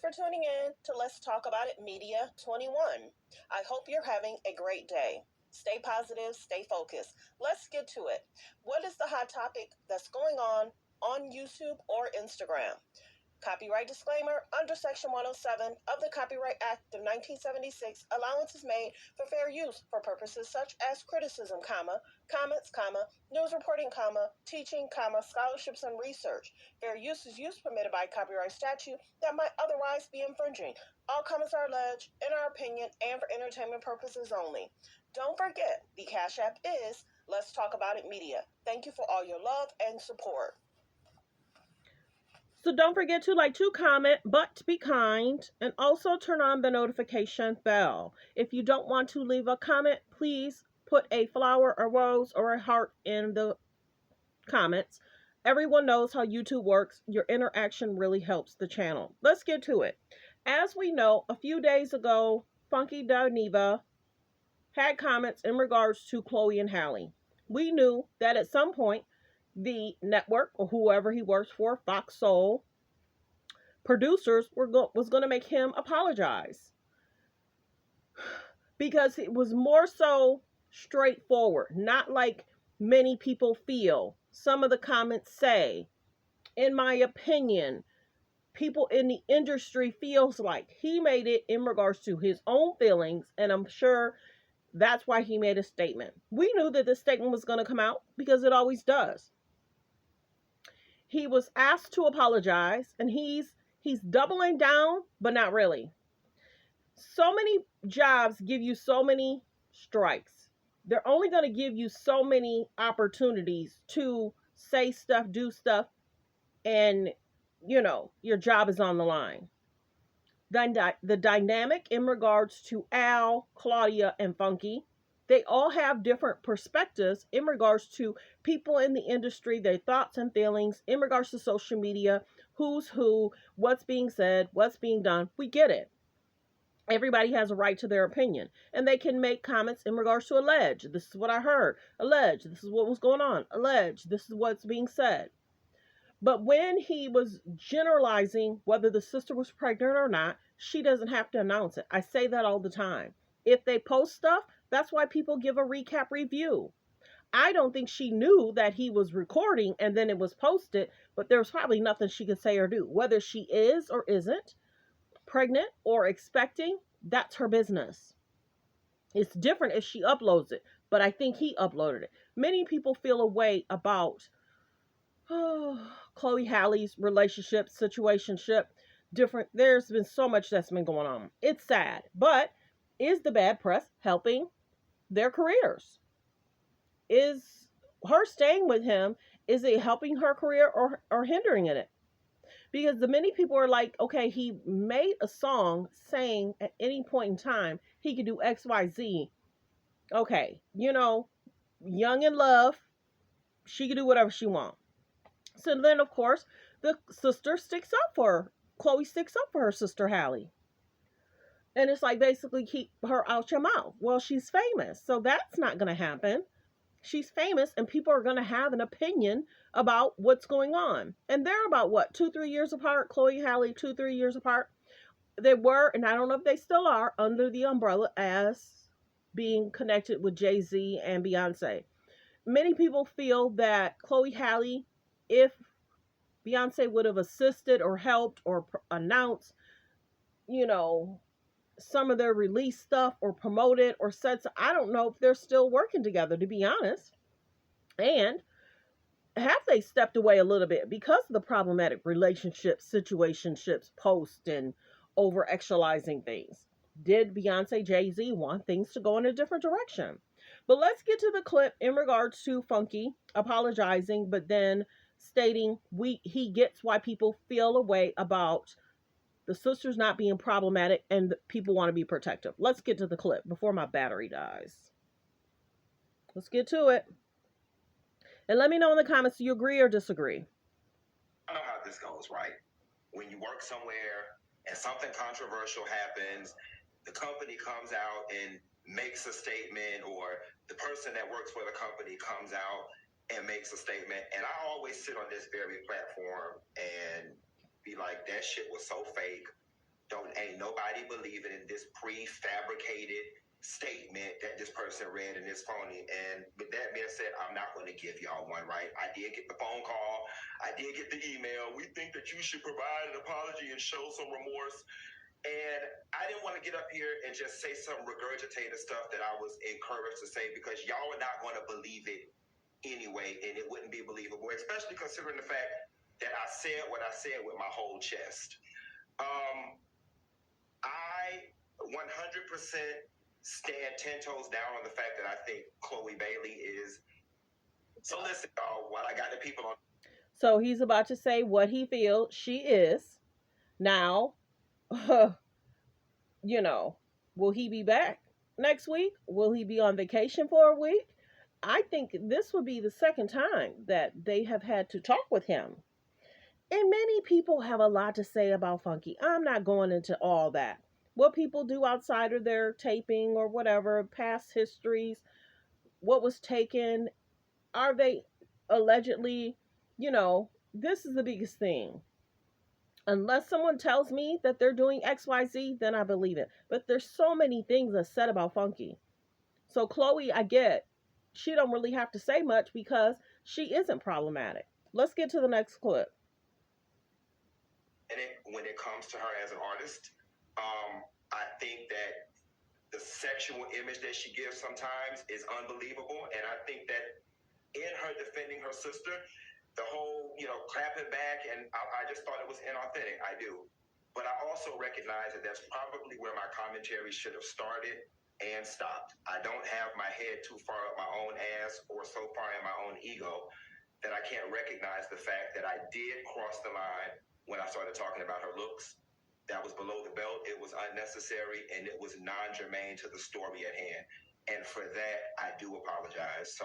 for tuning in to Let's Talk About It Media 21. I hope you're having a great day. Stay positive, stay focused. Let's get to it. What is the hot topic that's going on YouTube or Instagram? Copyright disclaimer. Under Section 107 of the Copyright Act of 1976, allowance is made for fair use for purposes such as criticism, comments, news reporting, teaching, scholarships and research. Fair use is use permitted by copyright statute that might otherwise be infringing. All comments are alleged, in our opinion, and for entertainment purposes only. Don't forget, the Cash App is Let's Talk About It Media. Thank you for all your love and support. So don't forget to comment, but be kind, and also turn on the notification bell. If you don't want to leave a comment, please put a flower, a rose, or a heart in the comments. Everyone knows how YouTube works. Your interaction really helps the channel. Let's get to it. As we know, a few days ago, Funky Dineva had comments in regards to Chloe and Halle. We knew that at some point, the network or whoever he works for, Fox Soul, producers was going to make him apologize because it was more so straightforward, not like many people feel. Some of the comments say, in my opinion, people in the industry feels like he made it in regards to his own feelings, and I'm sure that's why he made a statement. We knew that this statement was going to come out because it always does. He was asked to apologize, and he's doubling down, but not really. So many jobs give you so many strikes. They're only going to give you so many opportunities to say stuff, do stuff, and, your job is on the line. The dynamic in regards to Al, Claudia, and Funky, they all have different perspectives in regards to people in the industry, their thoughts and feelings in regards to social media, who's who, what's being said, what's being done. We get it. Everybody has a right to their opinion, and they can make comments in regards to allege. This is what I heard. Allege. This is what was going on. Allege. This is what's being said. But when he was generalizing whether the sister was pregnant or not, she doesn't have to announce it. I say that all the time. If they post stuff, that's why people give a recap review. I don't think she knew that he was recording and then it was posted, but there's probably nothing she could say or do. Whether she is or isn't pregnant or expecting, that's her business. It's different if she uploads it, but I think he uploaded it. Many people feel a way about Chloe Halle's relationship, situationship, different. There's been so much that's been going on. It's sad, but is the bad press helping their careers? Is her staying with him, is it helping her career or hindering it? Because the many people are like, okay, he made a song saying at any point in time he could do X, Y, Z. Okay, young in love, she could do whatever she wants. So then, of course, the sister sticks up for her. Chloe sticks up for her sister Halle. And it's like, basically, keep her out your mouth. Well, she's famous, so that's not going to happen. She's famous, and people are going to have an opinion about what's going on. And they're about, 2-3 years apart? Chloe, Halle, 2-3 years apart. They were, and I don't know if they still are, under the umbrella as being connected with Jay-Z and Beyonce. Many people feel that Chloe Halle, if Beyonce would have assisted or helped or announced, some of their release stuff or promoted or said so, I don't know if they're still working together, to be honest. And have they stepped away a little bit because of the problematic relationships, situationships, post and over actualizing things? Did Beyonce, Jay-Z want things to go in a different direction? But let's get to the clip in regards to Funky apologizing, but then stating he gets why people feel a way about the sisters not being problematic and people want to be protective. Let's get to the clip before my battery dies. Let's get to it. And let me know in the comments, do you agree or disagree? I know how this goes, right? When you work somewhere and something controversial happens, the company comes out and makes a statement, or the person that works for the company comes out and makes a statement. And I always sit on this very platform and be like, that shit was so fake. Ain't nobody believing in this prefabricated statement that this person read and it's phony. And with that being said, I'm not going to give y'all one, right? I did get the phone call. I did get the email. We think that you should provide an apology and show some remorse. And I didn't want to get up here and just say some regurgitated stuff that I was encouraged to say, because y'all are not going to believe it anyway, and it wouldn't be believable, especially considering the fact that I said what I said with my whole chest. I 100% stand 10 toes down on the fact that I think Chloe Bailey is. So listen, y'all, while I got the people on. So he's about to say what he feels she is. Now, you know, will he be back next week? Will he be on vacation for a week? I think this would be the second time that they have had to talk with him. And many people have a lot to say about Funky. I'm not going into all that. What people do outside of their taping or whatever, past histories, what was taken, are they allegedly, this is the biggest thing. Unless someone tells me that they're doing XYZ, then I believe it. But there's so many things that's said about Funky. So Chloe, I get, she don't really have to say much because she isn't problematic. Let's get to the next clip. And when it comes to her as an artist, I think that the sexual image that she gives sometimes is unbelievable. And I think that in her defending her sister, the whole, clapping back, and I just thought it was inauthentic. I do. But I also recognize that that's probably where my commentary should have started and stopped. I don't have my head too far up my own ass or so far in my own ego that I can't recognize the fact that I did cross the line when I started talking about her looks. That was below the belt. It was unnecessary, and it was non-germane to the story at hand. And for that, I do apologize. So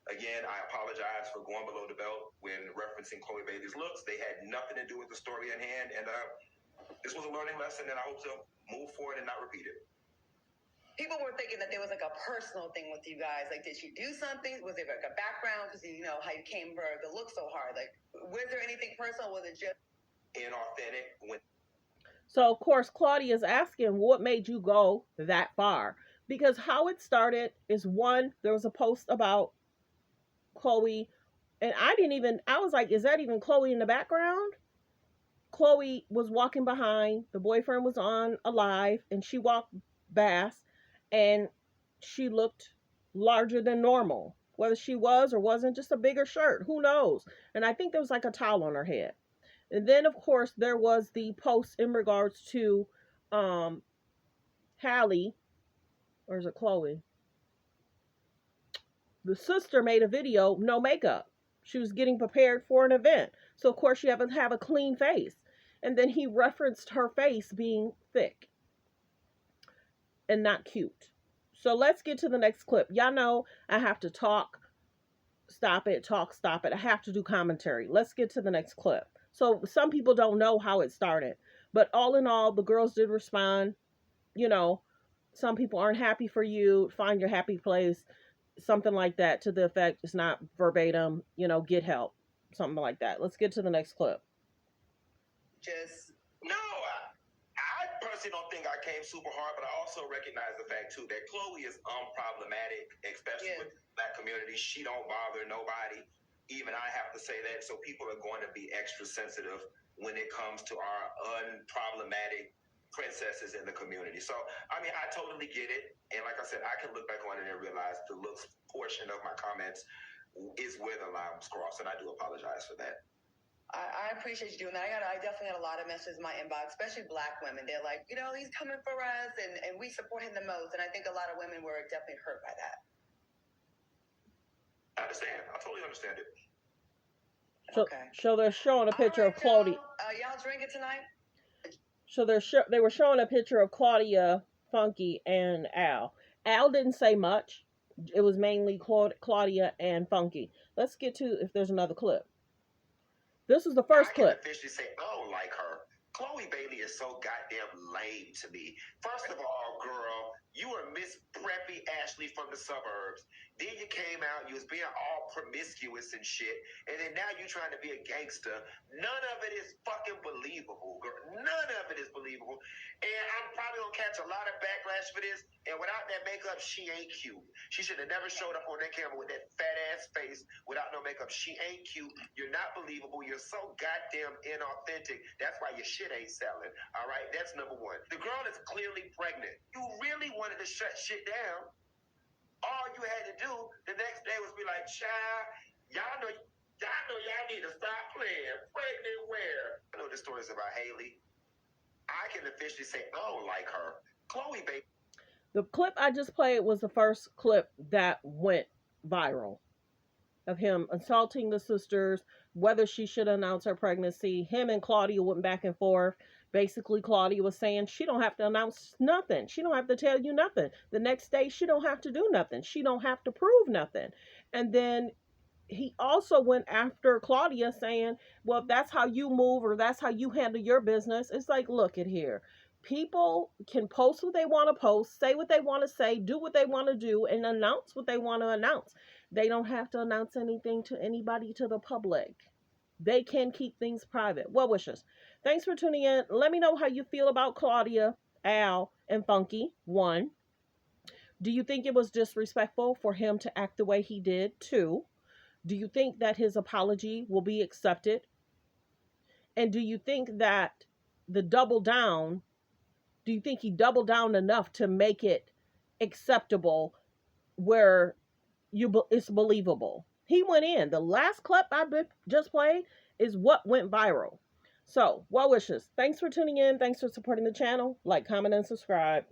again, I apologize for going below the belt when referencing Chloe Bailey's looks. They had nothing to do with the story at hand. And this was a learning lesson, and I hope to move forward and not repeat it. People were thinking that there was like a personal thing with you guys. Like, did she do something? Was there like a background? Because how you came for the look so hard. Like, was there anything personal? Was it just inauthentic? So of course Claudia is asking, what made you go that far? Because how it started is, one, there was a post about Chloe, and I was like, is that even Chloe in the background? Chloe was walking behind, the boyfriend was on a live, and she walked past, and she looked larger than normal. Whether she was or wasn't, just a bigger shirt, who knows? And I think there was like a towel on her head. And then, of course, there was the post in regards to Halle, or is it Chloe? The sister made a video, no makeup. She was getting prepared for an event. So, of course, she had to have a clean face. And then he referenced her face being thick and not cute. So let's get to the next clip. Y'all know I have to talk, stop it, talk, stop it. I have to do commentary. Let's get to the next clip. So some people don't know how it started. But all in all, the girls did respond. Some people aren't happy for you. Find your happy place. Something like that, to the effect, it's not verbatim, get help. Something like that. Let's get to the next clip. No, I personally don't think I came super hard, but I also recognize the fact too that Chloe is unproblematic, especially with the Black community. She don't bother nobody. Even I have to say that. So people are going to be extra sensitive when it comes to our unproblematic princesses in the community. So, I totally get it. And like I said, I can look back on it and realize the looks portion of my comments is where the line was crossed, and I do apologize for that. I appreciate you doing that. I definitely had a lot of messages in my inbox, especially Black women. They're like, he's coming for us, and we support him the most. And I think a lot of women were definitely hurt by that. I understand. I totally understand it. So they're showing a picture of Claudia. Y'all drinking tonight? So they were showing a picture of Claudia, Funky, and Al. Al didn't say much. It was mainly Claudia and Funky. Let's get to if there's another clip. This is the first clip. I can officially say I don't like her. Chloe Bailey is so goddamn lame to me. First of all, girl, you are Miss Preppy Ashley from the suburbs. Then you came out, you was being all promiscuous and shit, and then now you trying to be a gangster. None of it is fucking believable, girl. None of it is believable. And I'm probably gonna catch a lot of backlash for this. And without that makeup, she ain't cute. She should have never showed up on that camera with that fat ass face without no makeup. She ain't cute. You're not believable. You're so goddamn inauthentic. That's why your shit ain't selling. All right, that's number one. The girl is clearly pregnant. You really wanted to shut shit down. All you had to do the next day was be like, child, y'all y'all need to stop playing. Pregnant where? I know the stories about Haley. I can officially say I don't like her. Chloe, baby. The clip I just played was the first clip that went viral of him assaulting the sisters, whether she should announce her pregnancy. Him and Claudia went back and forth. Basically, Claudia was saying she don't have to announce nothing. She don't have to tell you nothing. The next day, she don't have to do nothing. She don't have to prove nothing. And then he also went after Claudia saying, well, if that's how you move or that's how you handle your business, it's like, look at here. People can post what they want to post, say what they want to say, do what they want to do, and announce what they want to announce. They don't have to announce anything to anybody, to the public. They can keep things private. Well wishes. Thanks for tuning in. Let me know how you feel about Claudia, Al, and Funky. 1, do you think it was disrespectful for him to act the way he did? 2, do you think that his apology will be accepted? And do you think that the double down, do you think he doubled down enough to make it acceptable where it's believable? He went in. The last clip I just played is what went viral. So, well wishes. Thanks for tuning in. Thanks for supporting the channel. Like, comment, and subscribe.